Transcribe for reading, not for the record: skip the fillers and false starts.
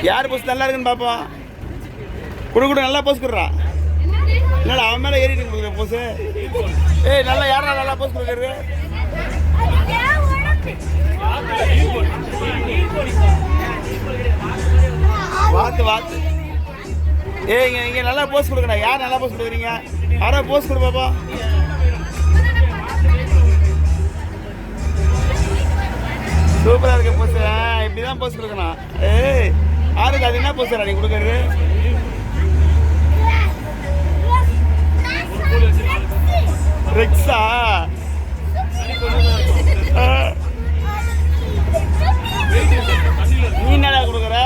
யார் போஸ் நல்லா இருக்குன்னு பார்ப்போம். கூட நல்லா போஸ் கொடுறா. என்னடா அவன் மேலே ஏறிட்டு கொடுக்குற போஸு. ஏய் நல்லா யாரா நல்லா போஸ் கொடுக்குறது. வாத்து ஏய் இங்கே நல்லா போஸ் கொடுக்கணா. யார் நல்லா போஸ் கொடுக்குறீங்க? யாரா போஸ் கொடு பாப்பா. சூப்பராக இருக்க போஸ். இப்படி தான் போஸ் கொடுக்கணும். ஏய் யாருக்கு அது என்ன போஸ்டா நீ கொடுக்குறது? ரெக்ஸா? நீ என்னடா கொடுக்குற?